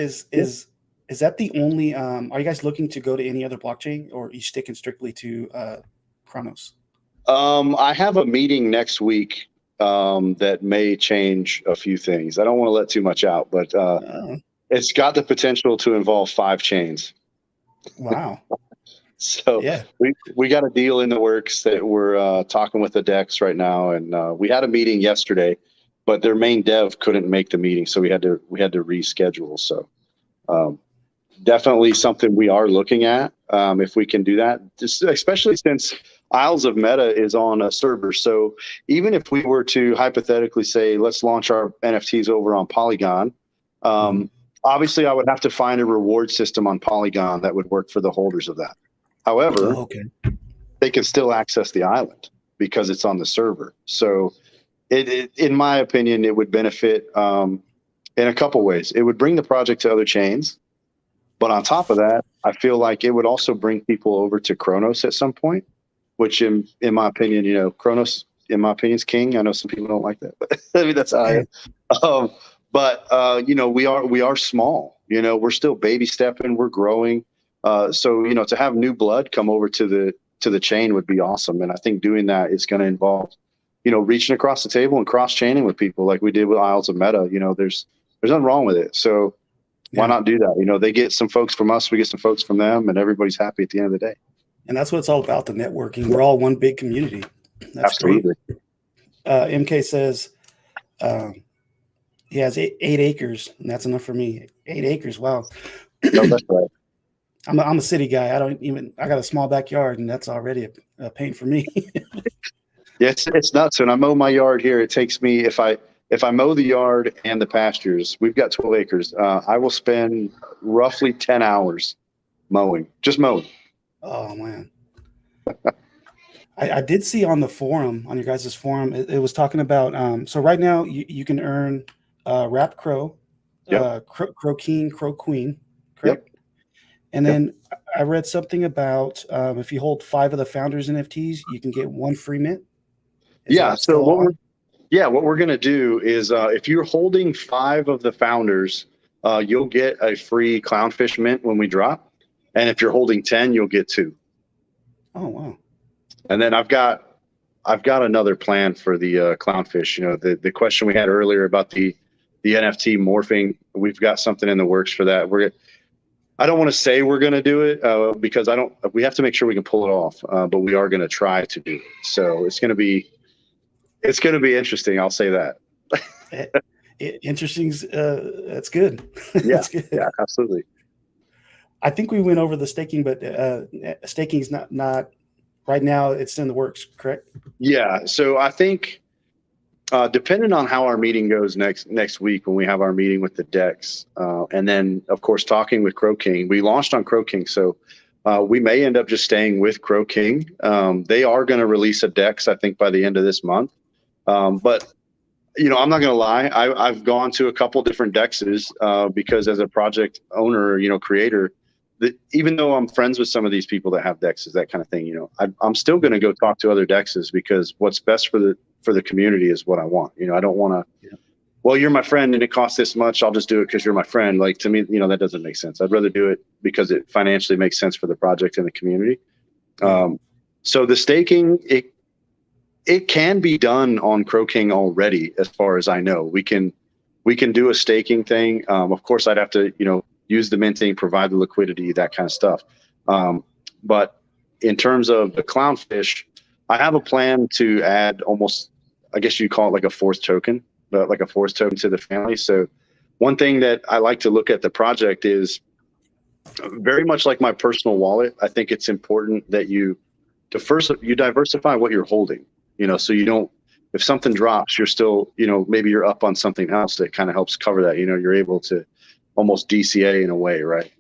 that the only? Are you guys looking to go to any other blockchain, or are you sticking strictly to Chronos? I have a meeting next week that may change a few things. I don't want to let too much out, but it's got the potential to involve 5 chains. Wow. So yeah, we got a deal in the works that we're talking with the DEX right now, and we had a meeting yesterday, but their main dev couldn't make the meeting, so we had to reschedule. So definitely something we are looking at if we can do that, just especially since Isles of Meta is on a server. So even if we were to hypothetically say, let's launch our NFTs over on Polygon, obviously I would have to find a reward system on Polygon that would work for the holders of that. However, they can still access the island because it's on the server. So it in my opinion, it would benefit in a couple ways. It would bring the project to other chains. But on top of that, I feel like it would also bring people over to Chronos at some point, which in my opinion, Chronos, in my opinion, is king. I know some people don't like that, but I mean, that's how I am. But we are small, we're still baby stepping, we're growing. So, to have new blood come over to the chain would be awesome. And I think doing that is going to involve, reaching across the table and cross chaining with people like we did with Isles of Meta. There's nothing wrong with it. So why not do that? They get some folks from us, we get some folks from them, and everybody's happy at the end of the day. And that's what it's all about, the networking. We're all one big community. That's absolutely great. MK says he has 8 acres, and that's enough for me. 8 acres, wow. No, that's right. I'm a city guy. I got a small backyard, and that's already a pain for me. Yeah, it's nuts. When I mow my yard here, it takes me, if I if I mow the yard and the pastures, we've got 12 acres. I will spend roughly 10 hours mowing, just mowing. Oh man. I did see on the forum, on your guys' forum, it was talking about, so right now you can earn Wrap Crow, Yep. Crow King, Crow Queen, correct? Yep. And Yep. then I read something about if you hold 5 of the founders NFTs, you can get 1 free mint. Is Yeah. that So still on? what we're going to do is if you're holding 5 of the founders, you'll get a free clownfish mint when we drop. And if you're holding 10, you'll get 2. Oh, wow. And then I've got another plan for the clownfish. You know, the question we had earlier about the NFT morphing, we've got something in the works for that. I don't want to say we're going to do it because we have to make sure we can pull it off, but we are going to try to do it. So it's going to be interesting. I'll say that. Interesting. That's good. Yeah, That's good. Yeah, absolutely. I think we went over the staking, but staking is not right now. It's in the works, correct? Yeah. So I think depending on how our meeting goes next week when we have our meeting with the DEX, and then of course talking with Crow King, we launched on Crow King, so we may end up just staying with Crow King. They are going to release a DEX, I think, by the end of this month. But you know, I'm not going to lie. I've gone to a couple different DEXs because as a project owner, you know, creator, even though I'm friends with some of these people that have DEXs, that kind of thing, you know, I'm still going to go talk to other DEXs because what's best for the community is what I want. You know, I don't want to, well, you're my friend and it costs this much, I'll just do it because you're my friend. Like, to me, you know, that doesn't make sense. I'd rather do it because it financially makes sense for the project and the community. So the staking, it can be done on Crow King already, as far as I know. We can do a staking thing. Of course, I'd have to, you know, use the minting, provide the liquidity, that kind of stuff. But in terms of the clownfish, I have a plan to add almost, I guess you'd call it like a fourth token, but like a fourth token to the family. So one thing that I like to look at the project is very much like my personal wallet. I think it's important that you diversify what you're holding, you know, so you don't, if something drops, you're still, you know, maybe you're up on something else that kind of helps cover that, you know, you're able to almost DCA in a way, right?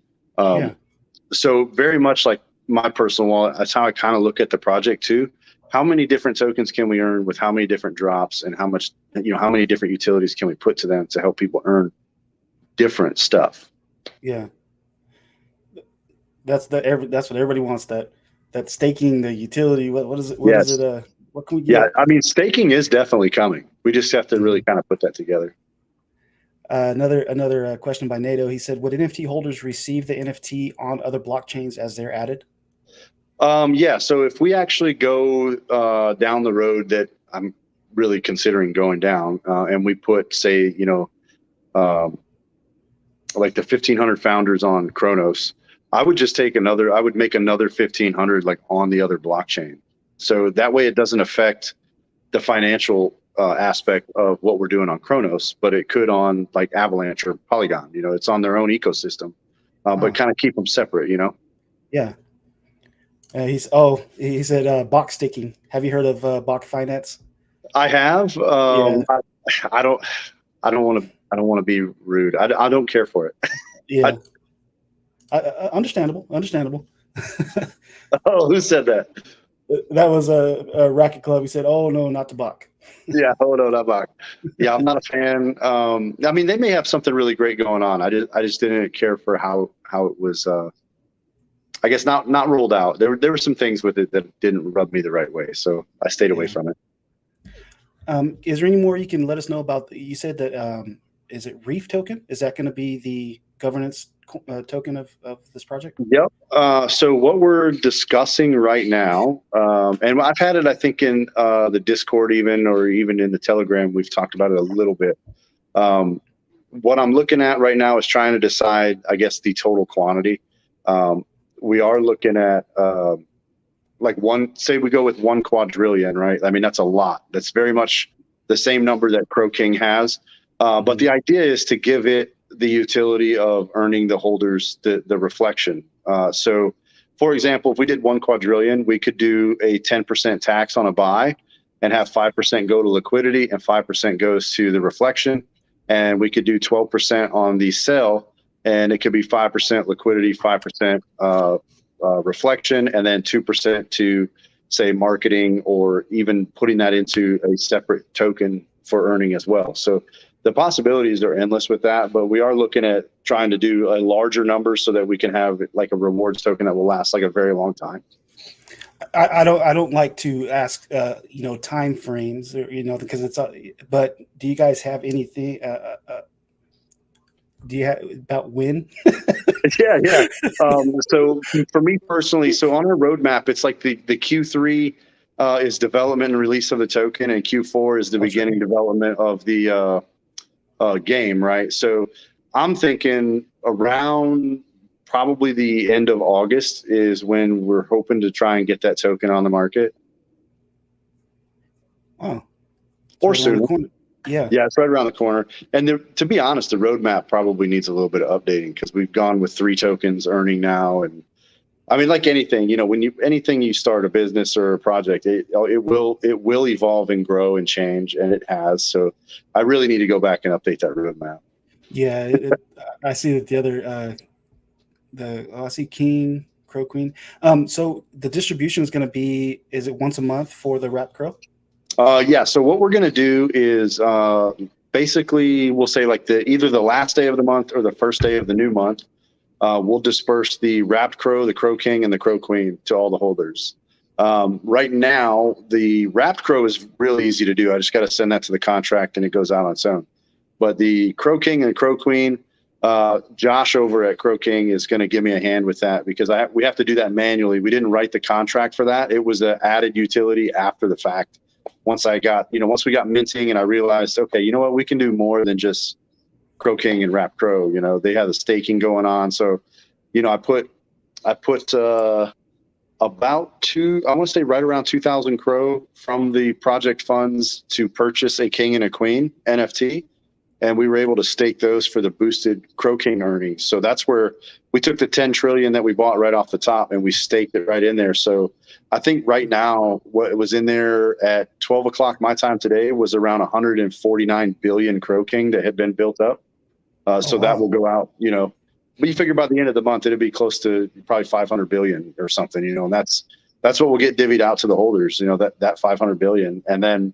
So very much like my personal wallet, that's how I kind of look at the project too. How many different tokens can we earn with how many different drops, and how much, you know, how many different utilities can we put to them to help people earn different stuff? Yeah. That's what everybody wants, that staking, the utility. What is it? What is it? What can we get? Yeah, I mean, staking is definitely coming. We just have to really kind of put that together. Another question by NATO. He said, would NFT holders receive the NFT on other blockchains as they're added? Yeah. So if we actually go down the road that I'm really considering going down, and we put, say, you know, like the 1,500 founders on Kronos, I would just make another 1,500 like on the other blockchain. So that way it doesn't affect the financial aspect of what we're doing on Kronos, but it could on like Avalanche or Polygon. You know, it's on their own ecosystem, but kind of keep them separate, you know? Yeah. He said Bach staking. Have you heard of Bach Finance? I have. Yeah. I don't want to be rude. I don't care for it. Yeah. Understandable. Oh, who said that? That was a Racket Club. He said, "Oh no, not to Bach." Yeah, oh no, not Bach. Yeah, I'm not a fan. I mean, they may have something really great going on. I just didn't care for how it was. I guess not rolled out. There were some things with it that didn't rub me the right way, so I stayed away from it. Is there any more you can let us know about? You said that is it Reef token? Is that going to be the governance token of this project? Yep. So what we're discussing right now, and I've had it, I think, in the Discord or even in the Telegram, we've talked about it a little bit. What I'm looking at right now is trying to decide, I guess, the total quantity. We are looking at say we go with 1 quadrillion, right? I mean, that's a lot. That's very much the same number that Crow King has. But the idea is to give it the utility of earning the holders the reflection. So, for example, if we did 1 quadrillion, we could do a 10% tax on a buy, and have 5% go to liquidity and 5% goes to the reflection. And we could do 12% on the sell, and it could be 5% liquidity, 5% reflection, and then 2% to say marketing, or even putting that into a separate token for earning as well. So the possibilities are endless with that, but we are looking at trying to do a larger number so that we can have like a rewards token that will last like a very long time. I don't like to ask you know, time frames, or, you know, because it's but do you guys have anything do you have about when? Yeah. So for me personally, so on our roadmap, it's like the Q3 is development and release of the token, and Q4 is the beginning development of the game, right? So I'm thinking around probably the end of August is when we're hoping to try and get that token on the market. Oh, or right sooner. Yeah. Yeah, it's right around the corner. And to be honest, the roadmap probably needs a little bit of updating, because we've gone with 3 tokens earning now. And I mean, like anything, you know, when anything you start a business or a project, it will evolve and grow and change, and it has. So I really need to go back and update that roadmap. Yeah, I see that the other I see King, Crow Queen. So the distribution is going to be, is it once a month for the Wrap Crow? Yeah. So what we're going to do is basically we'll say like either the last day of the month or the first day of the new month, we'll disperse the Wrapped Crow, the Crow King, and the Crow Queen to all the holders. Right now, the Wrapped Crow is really easy to do. I just got to send that to the contract and it goes out on its own. But the Crow King and Crow Queen, Josh over at Crow King is going to give me a hand with that, because we have to do that manually. We didn't write the contract for that. It was an added utility after the fact. Once we got minting and I realized, okay, you know what, we can do more than just Crow King and Wrap Crow. You know, they have the staking going on. So, you know, I put about I want to say right around 2,000 Crow from the project funds to purchase a King and a Queen NFT. And we were able to stake those for the boosted Crow King earnings. So that's where we took the 10 trillion that we bought right off the top and we staked it right in there. So I think right now what was in there at 12 o'clock my time today was around 149 billion Crow King that had been built up. So wow. That will go out, you know, but you figure by the end of the month, it'll be close to probably 500 billion or something, you know, and that's what will get divvied out to the holders, you know, that 500 billion. And then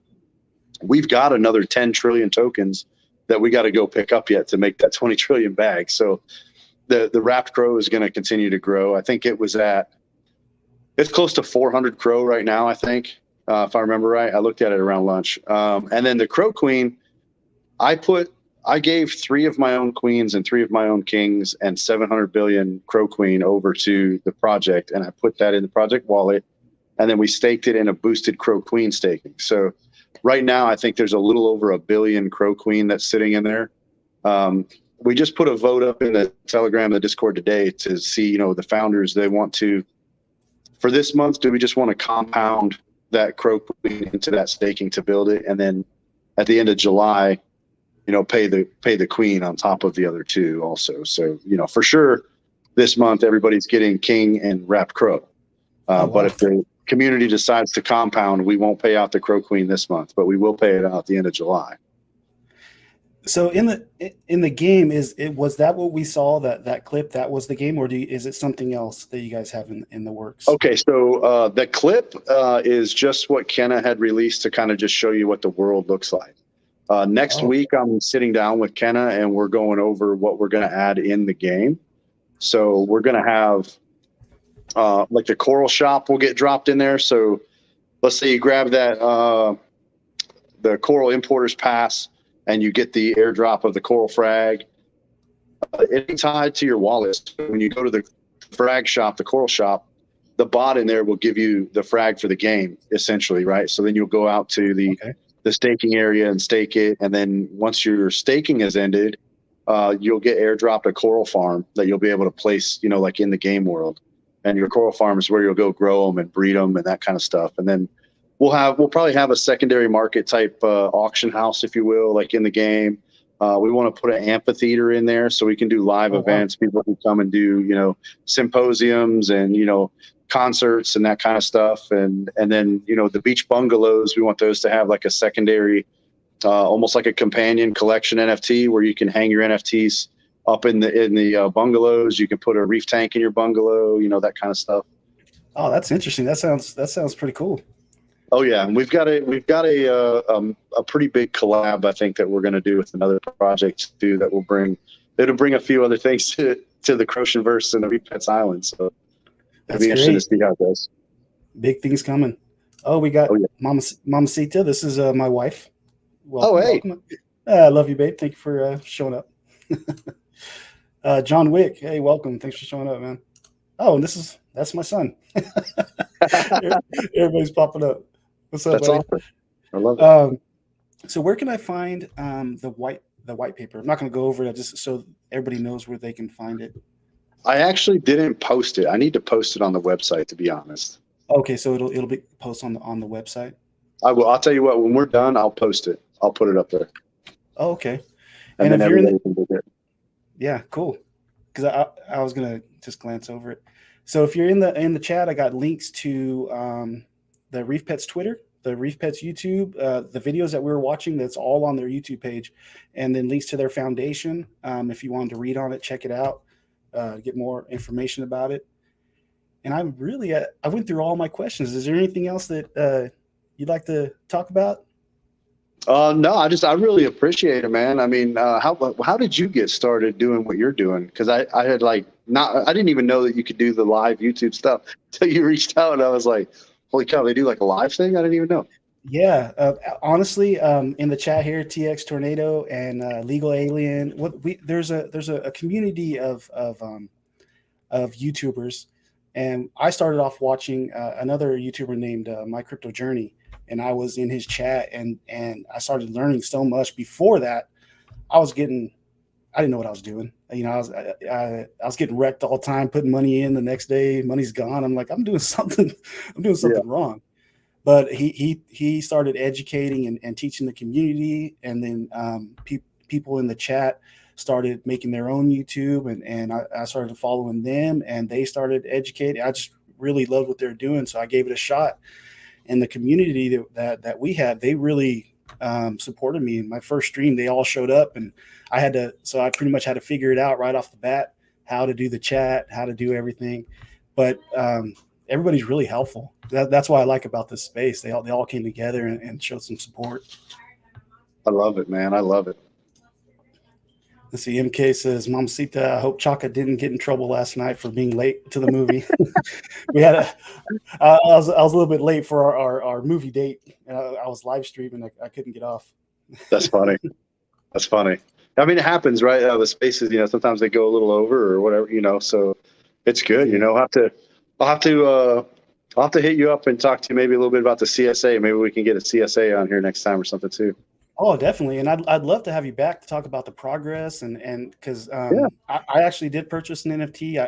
we've got another 10 trillion tokens that we got to go pick up yet to make that 20 trillion bag. So the Wrapped Crow is going to continue to grow. I think it's close to 400 Crow right now, I think, if I remember right. I looked at it around lunch. And then the Crow Queen, I gave 3 of my own queens and 3 of my own kings and 700 billion Crow Queen over to the project. And I put that in the project wallet, and then we staked it in a boosted Crow Queen staking. So right now, I think there's a little over 1 billion Crow Queen that's sitting in there. We just put a vote up in the Telegram, the Discord today to see, you know, the founders, they want to, for this month, do we just want to compound that Crow Queen into that staking to build it? And then at the end of July, you know, pay the Queen on top of the other 2 also. So, you know, for sure this month, everybody's getting King and Wrapped Crow. Wow. But if the community decides to compound, we won't pay out the Crow Queen this month, but we will pay it out at the end of July. So in the game, was that what we saw, that clip, that was the game, or is it something else that you guys have in the works? Okay, so the clip is just what Kenna had released to kind of just show you what the world looks like. Next week, I'm sitting down with Kenna and we're going over what we're going to add in the game. So we're going to have like the coral shop will get dropped in there. So let's say you grab that the coral importers pass and you get the airdrop of the coral frag. It's tied to your wallet. So when you go to the frag shop, the coral shop, the bot in there will give you the frag for the game, essentially, right? So then you'll go out to the staking area and stake it. And then once your staking has ended, you'll get airdropped a coral farm that you'll be able to place, you know, like in the game world. And your coral farm is where you'll go grow them and breed them and that kind of stuff. And then we'll probably have a secondary market type auction house, if you will, like in the game. We want to put an amphitheater in there so we can do live events. People can come and do, you know, symposiums and, you know, concerts and that kind of stuff. And then, you know, the beach bungalows, we want those to have like a secondary, almost like a companion collection NFT where you can hang your NFTs up in the bungalows. You can put a reef tank in your bungalow, you know, that kind of stuff. Oh, that's interesting. That sounds pretty cool. Oh yeah, and we've got a pretty big collab, I think, that we're going to do with another project too. It'll bring a few other things to the Croatianverse and the ReefPets Island. So it'll be interesting to see how it goes. Big things coming. Oh, we got Mamacita. This is my wife. Welcome, hey, welcome. I love you, babe. Thank you for showing up. John Wick. Hey, welcome. Thanks for showing up, man. Oh, and that's my son. Everybody's popping up. What's up, that's buddy? Awesome. I love it. So where can I find the white paper? I'm not going to go over it just so everybody knows where they can find it. I actually didn't post it. I need to post it on the website, to be honest. Okay, so it'll be posted on the website. I will. I'll tell you what. When we're done, I'll post it. I'll put it up there. Oh, okay. And then everybody can do it. Yeah, cool. Because I was gonna just glance over it. So if you're in the chat, I got links to the ReefPets Twitter, the ReefPets YouTube, the videos that we were watching. That's all on their YouTube page, and then links to their foundation. If you wanted to read on it, check it out, get more information about it. And I went through all my questions. Is there anything else that you'd like to talk about? No, I really appreciate it, man. I mean, how did you get started doing what you're doing? Because I didn't even know that you could do the live YouTube stuff until you reached out, and I was like, holy cow, they do like a live thing? I didn't even know. Yeah, honestly, in the chat here, TX Tornado and Legal Alien, there's a community of YouTubers, and I started off watching another YouTuber named My Crypto Journey. And I was in his chat, and I started learning so much. Before that, I didn't know what I was doing. You know, I was getting wrecked all the time, putting money in. The next day, money's gone. I'm like, I'm doing something wrong. But he started educating and teaching the community, and then people in the chat started making their own YouTube, and I started following them, and they started educating. I just really loved what they're doing, so I gave it a shot. And the community that we had, they really supported me. In my first stream, they all showed up, and I pretty much had to figure it out right off the bat, how to do the chat, how to do everything. But everybody's really helpful. That's what I like about this space. They all came together and showed some support. I love it, man. I love it. Let's see. MK says, Mamacita, I hope Chaka didn't get in trouble last night for being late to the movie. I was a little bit late for our movie date. I was live streaming. I couldn't get off. That's funny. That's funny. I mean, it happens, right? The spaces, you know, sometimes they go a little over or whatever, you know, so it's good. You know, I'll have to hit you up and talk to you maybe a little bit about the CSA. Maybe we can get a CSA on here next time or something too. Oh, definitely. And I'd love to have you back to talk about the progress and because I actually did purchase an NFT.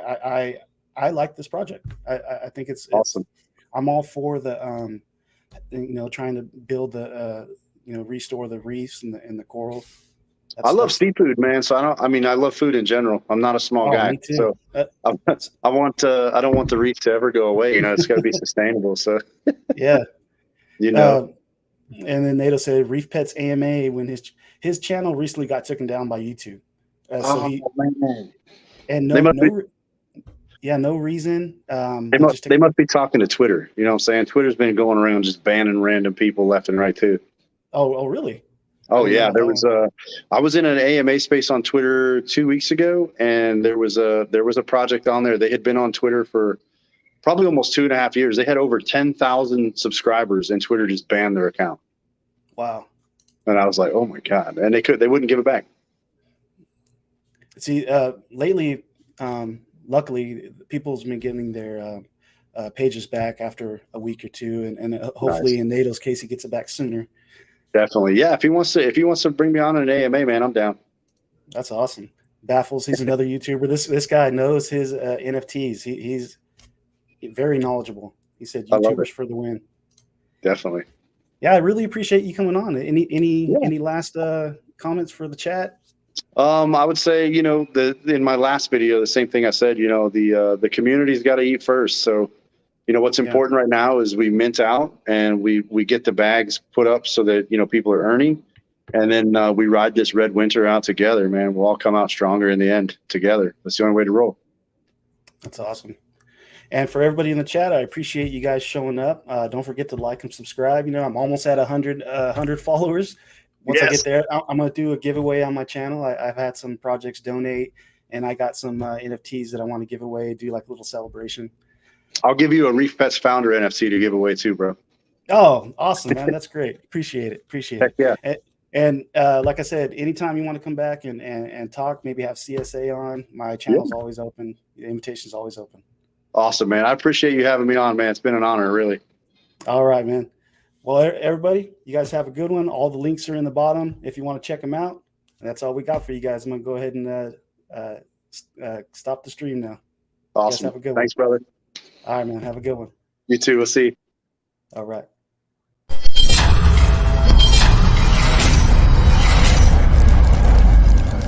I like this project. I think it's awesome. I'm all for the you know, trying to build the you know, restore the reefs and the coral. I love seafood, man. So I love food in general. I'm not a small guy, me too. So I don't want the reef to ever go away. You know, it's got to be sustainable. So yeah, you know. And then Nato said ReefPets AMA when his channel recently got taken down by YouTube. And no reason. They must be talking to Twitter. You know what I'm saying? Twitter's been going around just banning random people left and right too. Oh, really? Oh yeah, I was in an AMA space on Twitter 2 weeks ago, and there was a project on there. They had been on Twitter for probably almost 2.5 years. They had over 10,000 subscribers, and Twitter just banned their account. Wow. And I was like, oh my God. And they wouldn't give it back. See, lately, luckily, people's been getting their pages back after a week or two, and hopefully, nice. In NATO's case, he gets it back sooner. Definitely, yeah. If he wants to bring me on an AMA, man, I'm down. That's awesome. Baffles, he's another YouTuber. This guy knows his NFTs. He's very knowledgeable. He said YouTubers for the win. Definitely. Yeah, I really appreciate you coming on. Any last comments for the chat? I would say, in my last video, the same thing I said, the community's got to eat first. So, what's important right now is we mint out and we get the bags put up so that, people are earning. And then we ride this red winter out together, man. We'll all come out stronger in the end together. That's the only way to roll. That's awesome. And for everybody in the chat, I appreciate you guys showing up. Don't forget to like and subscribe. I'm almost at 100 followers. Once I get there, I'm going to do a giveaway on my channel. I've had some projects donate, and I got some NFTs that I want to give away, do like a little celebration. I'll give you a ReefPets founder NFT to give away too, bro. Oh, awesome, man. That's great. Appreciate it. Heck yeah. And like I said, anytime you want to come back and talk, maybe have CSA on, my channel's always open. The invitation's always open. Awesome, man. I appreciate you having me on, man. It's been an honor, really. All right, man. Well, everybody, you guys have a good one. All the links are in the bottom if you want to check them out. That's all we got for you guys. I'm going to go ahead and stop the stream now. Awesome. Have a good Thanks, brother. All right, man. Have a good one. You too. We'll see. All right.